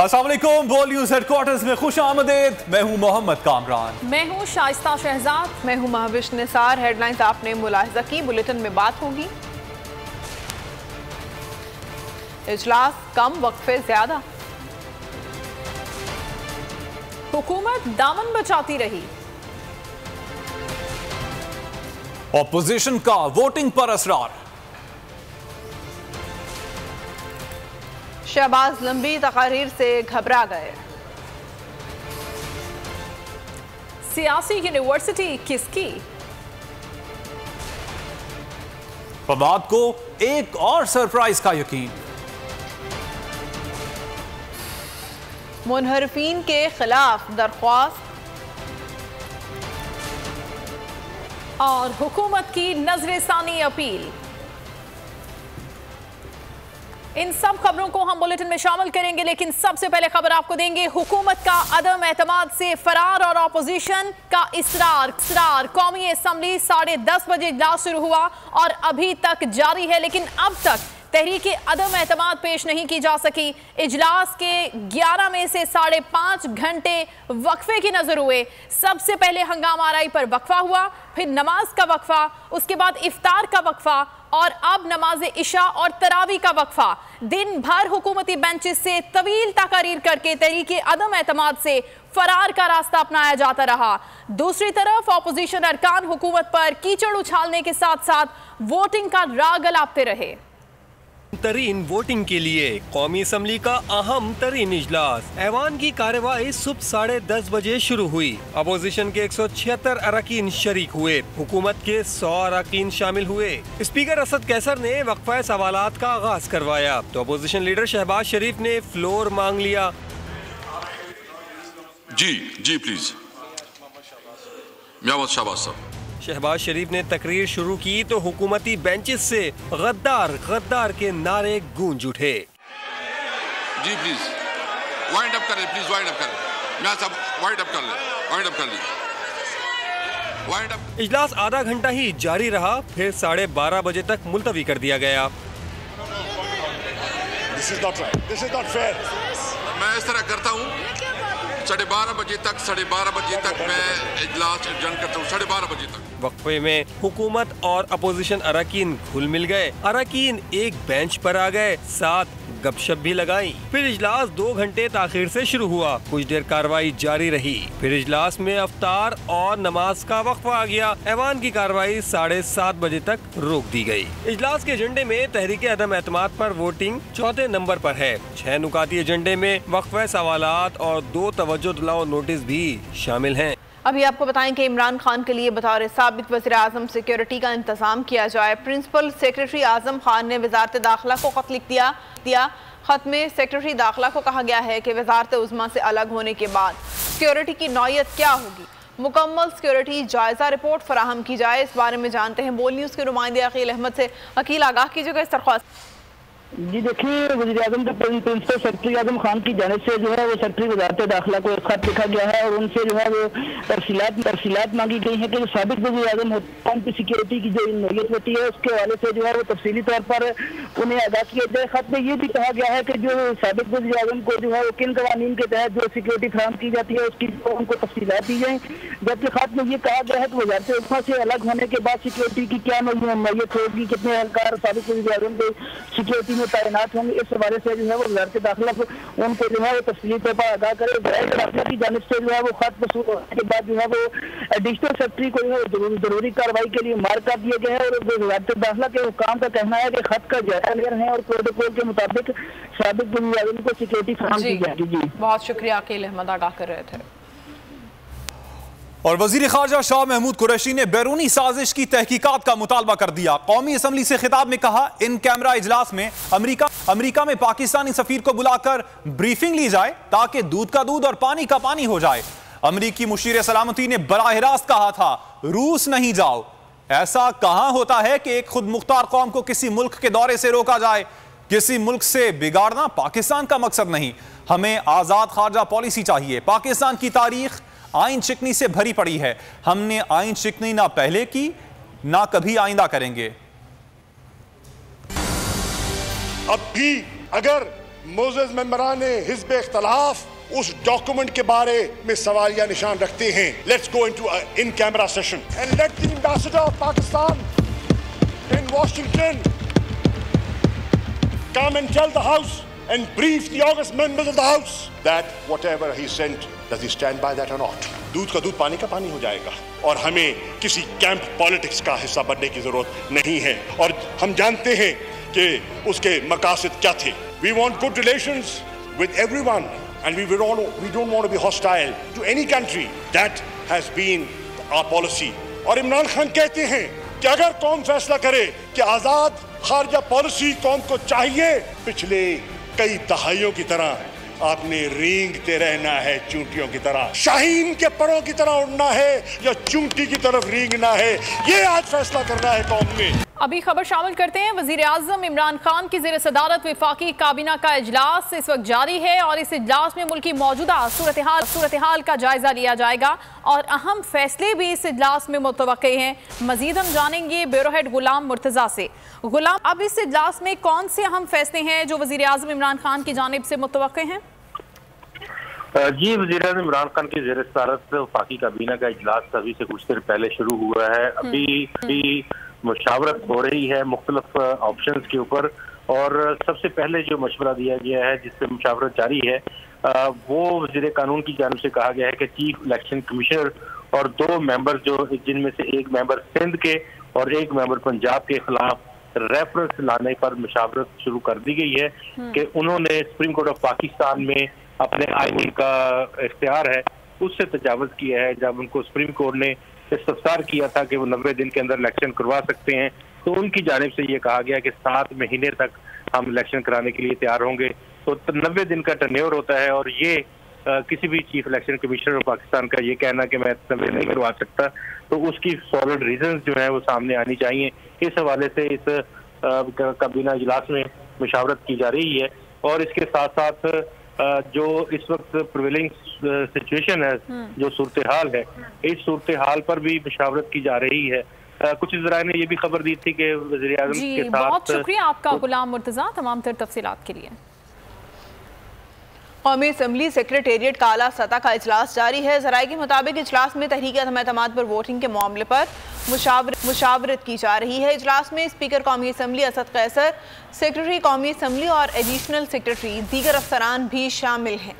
अस्सलाम वालेकुम, बोल न्यूज़ हेडक्वार्टर्स में खुश आमदेद। मैं हूं मोहम्मद कामरान। मैं हूं शाइस्ता शहजाद। मैं हूं महविश निसार। हेडलाइंस आपने मुलाहिजा की, बुलेटिन में बात होगी। इजलास कम, वक्फे ज्यादा। हुकूमत दामन बचाती रही। ऑपोजिशन का वोटिंग पर असरार। शहबाज लंबी तकारीर से घबरा गए। सियासी यूनिवर्सिटी किसकी? फवाद को एक और सरप्राइज का यकीन। मुनहरफीन के खिलाफ दरख्वास्त। और हुकूमत की नजरसानी अपील। इन सब खबरों को हम बुलेटिन में शामिल करेंगे, लेकिन सबसे पहले खबर आपको देंगे। हुकूमत का अदम एतमाद से फरार और अपोजिशन का इसरार। कौमी असम्बली 10:30 बजे इजलास शुरू हुआ और अभी तक जारी है, लेकिन अब तक तहरीक अदम एतमाद पेश नहीं की जा सकी। इजलास के 11 में से 5.5 घंटे वक्फे की नजर हुए। सबसे पहले हंगामा आराई पर वक्फा हुआ, फिर नमाज का वक्फा, उसके बाद इफ्तार का वक्फा और अब नमाज इशा और तरावी का वक्फा। दिन भर हुकूमती बेंचेस से तवील तकारीर करके तहरीक अदम एतमाद से फरार का रास्ता अपनाया जाता रहा। दूसरी तरफ अपोजिशन अरकान हुकूमत पर कीचड़ उछालने के साथ साथ वोटिंग का राग अलापते रहे। तरीन वोटिंग के लिए कौमी असम्बली का अहम तरीन इजलास। ऐवान की कार्यवाही सुबह 10:30 बजे शुरू हुई। अपोजिशन के 176 अरकान शरीक हुए। हुकूमत के 100 अरकान शामिल हुए। स्पीकर असद कैसर ने वक्फा सवालात का आगाज करवाया तो अपोजिशन लीडर शहबाज शरीफ ने फ्लोर मांग लिया। जी प्लीज। मियां शहबाज साहब। शहबाज शरीफ ने तकरीर शुरू की तो हुकूमती बेंचेस से गद्दार के नारे गूंज उठे। जी प्लीज वाइंड अप करें, प्लीज वाइंड अप करें। मैं सब वाइंड अप कर ली। इजलास आधा घंटा ही जारी रहा, फिर 12:30 बजे तक मुलतवी कर दिया गया। This is not fair. मैं इस तरह करता हूँ 12:30 बजे तक मैं इजलास एडजर्न करता हूँ। 12:30 बजे तक। वक्फे में हुकूमत और अपोजिशन अरकान घुल मिल गए। अरकान एक बेंच पर आ गए, साथ गपशप भी लगाई। फिर इजलास 2 घंटे ताखीर से शुरू हुआ। कुछ देर कार्रवाई जारी रही, फिर इजलास में अफ्तार और नमाज का वक्फा आ गया। ऐवान की कार्रवाई 7:30 बजे तक रोक दी गई। इजलास के एजेंडे में तहरीक अदम एतमाद पर वोटिंग 4थे नंबर पर है। 6 नुकाती एजेंडे में वक्फा सवालात और 2 तवज्जो दिलाओ नोटिस भी शामिल हैं। अभी आपको बताएं कि इमरान खान के लिए बतौर साबित वज़ीर आज़म सिक्योरिटी का इंतजाम किया जाए। प्रिंसिपल सेक्रेटरी आज़म खान ने वजारत दाखिला को खत लिख दिया। खत में सेक्रेटरी दाखिला को कहा गया है कि वजारत उज़्मा से अलग होने के बाद सिक्योरिटी की नौयत क्या होगी, मुकम्मल सिक्योरिटी जायजा रिपोर्ट फराहम की जाए। इस बारे में जानते हैं बोल न्यूज़ के नुमाइंदे अकील अहमद से। अकील, आगाह कीजिएगा इस दरख्वास्त। जी देखिए, वज़ीर आज़म के प्रिंसिपल सेक्रेटरी आज़म खान की जानिब से जो है वो सेक्रेटरी वज़ारत दाखिला को एक खत लिखा गया है और उनसे जो है वो तफसीलात मांगी गई है कि जो साबिक वज़ीर आज़म होता है उनकी सिक्योरिटी की जो नौयत होती है उसके हवाले से जो है वो तफसीली तौर पर उन्हें आगाह किया जाए। खत में ये भी कहा गया है कि जो साबिक वज़ीर आज़म को जो है वो किन कवानीन के तहत जो सिक्योरिटी फराहम की जाती है उसकी उनको तफसीलात दी जाए। जबकि खत में ये कहा गया है कि वज़ारत उज़्मा से अलग होने के बाद सिक्योरिटी की क्या नौयत होगी, कितने एहलकार साबिक वज़ीर आज़म को सिक्योरिटी में तैनात होंगे। इस हवाले से जो है वो वज़ारत दाखिला उनको जो है वो तफसीली तौर पर आगाह करे। वज़ारत दाखिला की जानिब से जो है वो खत वसूल होने के बाद जो है वो एडिशनल सेक्रेटरी को जो है जरूरी कार्रवाई के लिए मार्क कर दिया गया है और वज़ारत दाखिला के हुकाम का कहना है कि खत का जायजा ले रहे हैं और प्रोटोकॉल के मुताबिक साबिक वज़ीर आज़म को सिक्योरिटी फराहम की जाएगी। जी बहुत शुक्रिया अकील अहमद, आगाह कर रहे थे। और वजीर खारजा शाह महमूद कुरैशी ने बैरूनी साजिश की तहकीकात का मुतालबा कर दिया। कौमी असम्बली से खिताब में कहा, इन कैमरा इजलास में अमेरिका में पाकिस्तानी सफीर को बुलाकर ब्रीफिंग ली जाए ताकि दूध का दूध और पानी का पानी हो जाए। अमेरिकी मुशीर सलामती ने बराह रास्त कहा था, रूस नहीं जाओ। ऐसा कहां होता है कि एक खुद मुख्तार कौम को किसी मुल्क के दौरे से रोका जाए। किसी मुल्क से बिगाड़ना पाकिस्तान का मकसद नहीं। हमें आजाद खारजा पॉलिसी चाहिए। पाकिस्तान की तारीख आइन शिकनी से भरी पड़ी है। हमने आइन शिकनी ना पहले की ना कभी आइंदा करेंगे। अब भी अगर मोज़ेज़ मेंबरान हिज़्ब इख्तिलाफ उस डॉक्यूमेंट के बारे में सवालिया निशान रखते हैं। Let's go into in camera session and let the ambassador of Pakistan in Washington come and tell the House and brief the August members of the House that whatever he sent, does he stand by that or not? दूध का दूध पानी का पानी हो जाएगा और हमें किसी कैंप पॉलिटिक्स का हिस्सा बनने की जरूरत नहीं है और हम जानते हैं कि उसके मकासद क्या थे। We want good relations with everyone and we don't want to be hostile to any country. That has been our policy. और इमरान खान कहते हैं कि अगर कौम फैसला करे कि आजाद खारजा पॉलिसी कौम को चाहिए, पिछले कई दहाइयों की तरह आपने रेंगते रहना है, चूंटियों की तरह, शाहीन के परों की तरह उड़ना है या चूंटी की तरफ रेंगना है, ये आज फैसला करना है कौम ने। अभी खबर शामिल करते हैं। वजीर आज़म इमरान खान की ज़ेर सदारत वफाकी काबीना का इजलास इस वक्त जारी है और इस इजलास में मुल्क की मौजूदा सूरत हाल का जायजा लिया जाएगा और अहम फैसले भी इस इजलास में मुतवक्के हैं। मजीद हम जानेंगे ब्यूरो हेड गुलाम मुर्तज़ा से। गुलाम, अब इस इजलास में कौन से अहम फैसले हैं जो वजीर आज़म इमरान खान की जानिब से मुतवक्के हैं? जी, वज़ीर आज़म इमरान खान की ज़ेर सदारत वफाकी काबीना का इजलास अभी से कुछ देर पहले शुरू हुआ है। अभी मुशावरत हो रही है मुख्तलिफ ऑप्शंस के ऊपर और सबसे पहले जो मशवरा दिया गया है जिससे मुशावरत जारी है वो वज़ीर कानून की जानिब से कहा गया है कि चीफ इलेक्शन कमिश्नर और 2 मेंबर जो जिनमें से एक मेंबर सिंध के और एक मेंबर पंजाब के खिलाफ रेफरेंस लाने पर मुशावरत शुरू कर दी गई है कि उन्होंने सुप्रीम कोर्ट ऑफ पाकिस्तान में अपने आईनी का इख्तियार है उससे तजावुज़ किया है। जब उनको सुप्रीम कोर्ट ने इस्तफसार किया था कि वो 90 दिन के अंदर इलेक्शन करवा सकते हैं तो उनकी जानिब से ये कहा गया कि 7 महीने तक हम इलेक्शन कराने के लिए तैयार होंगे। तो 90 दिन का टर्न्योर होता है और ये किसी भी chief election commissioner of Pakistan का ये कहना कि मैं 90 नहीं करवा सकता तो उसकी सॉलिड रीजंस जो है वो सामने आनी चाहिए। इस हवाले से इस काबीना इजलास में मुशावरत की जा रही है और इसके साथ साथ जो इस वक्त प्रिवेलिंग सिचुएशन है, जो सूरत हाल है, इस सूरत हाल पर भी मुशावरत की जा रही है। कुछ ज़राए ने ये भी खबर दी थी कि वज़ीर आज़म के साथ। बहुत शुक्रिया आपका गुलाम मुर्तज़ा तमाम तर तफसीलात के लिए। कौमी असम्बली सेक्रेटेरिएट का आला सतह का इजलास जारी है। ज़राए के मुताबिक इजलास में तहरीक अदम एतमाद पर वोटिंग के मामले पर मुशावरत की जा रही है। इजलास में स्पीकर कौमी असम्बली असद कैसर, सेक्रेटरी कौमी असम्बली और एडिशनल सेक्रेटरी दीगर अफसरान भी शामिल हैं।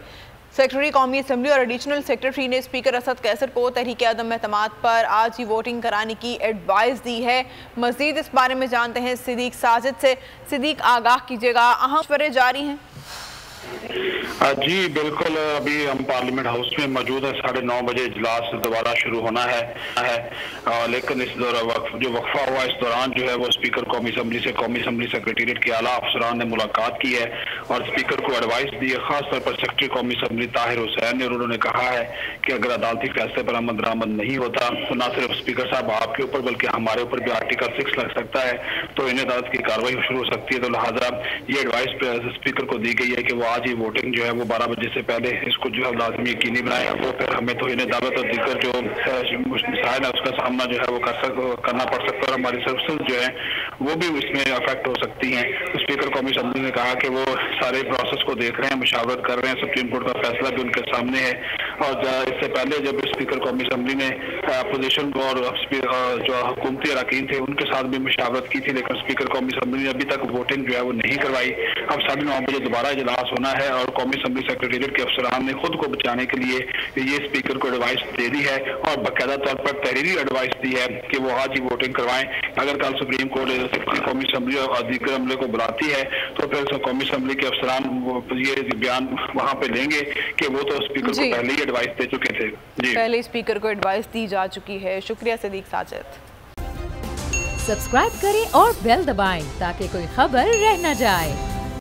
सेक्रेटरी कौमी असम्बली और एडिशनल सेक्रेटरी ने स्पीकर असद कैसर को तहरीक अदम एतमाद पर आज ही वोटिंग कराने की एडवाइस दी है। मज़ीद इस बारे में जानते हैं सिद्दीक साजिद से। सिद्दीक, आगाह कीजिएगा, अहम मशवरे जारी हैं? जी बिल्कुल, अभी हम पार्लियामेंट हाउस में मौजूद है। 9:30 बजे इजलास दोबारा शुरू होना है लेकिन इस जो वक्फा हुआ इस दौरान जो है वो स्पीकर कौमी असम्बली से कौमी असम्बली सेक्रेटेरिएट के आला अफसरान ने मुलाकात की है और स्पीकर को एडवाइस दी है, खासतौर पर सेक्रेटरी कौमी असम्बली ताहिर हुसैन ने। उन्होंने कहा है कि अगर अदालती फैसले पर अमल दरामद नहीं होता तो न सिर्फ स्पीकर साहब आपके ऊपर बल्कि हमारे ऊपर भी आर्टिकल 6 लग सकता है, तो इन्हें अदालत की कार्रवाई शुरू हो सकती है। तो लिहाजा ये एडवाइस स्पीकर को दी गई है कि वो आज ही वोटिंग जो है वो 12 बजे से पहले इसको जो है लाजमी यकीनी बनाए। वो फिर हमें तो इन्हें दावत और दीगर जो मसाइल है उसका सामना जो है वो करना पड़ सकता है और हमारी सर्विसेज जो है वो भी इसमें अफेक्ट हो सकती हैं। तो स्पीकर कौमी असम्बली ने कहा कि वो सारे प्रोसेस को देख रहे हैं, मुशावरत कर रहे हैं, सुप्रीम कोर्ट का फैसला भी उनके सामने है। और इससे पहले जब स्पीकर कौमी असम्बली ने अपोजिशन और जो हुकूमती अरकान थे उनके साथ भी मुशावरत की थी, लेकिन स्पीकर कौमी असम्बली ने अभी तक वोटिंग जो है वो नहीं करवाई। अब 9:30 बजे दोबारा इजलास होना है और कौमी असम्बली सेक्रेटेरिएट के अफसरान ने खुद को बचाने के लिए ये स्पीकर को एडवाइस दे दी है और बाकायदा तौर पर तहरीरी एडवाइस दी है कि वो आज ही वोटिंग करवाएं। अगर कल सुप्रीम कोर्ट कौमी असम्बली और दीगर अमले को बुलाती है तो फिर कौमी असम्बली के अफसरान ये बयान वहाँ पे लेंगे कि वो तो स्पीकर को पहले ही एडवाइस दे चुके थे। जी, पहले स्पीकर को एडवाइस दी जा चुकी है। शुक्रिया सिद्दीक साजिद। सब्सक्राइब करें और बेल दबाएं ताकि कोई खबर रह न जाए।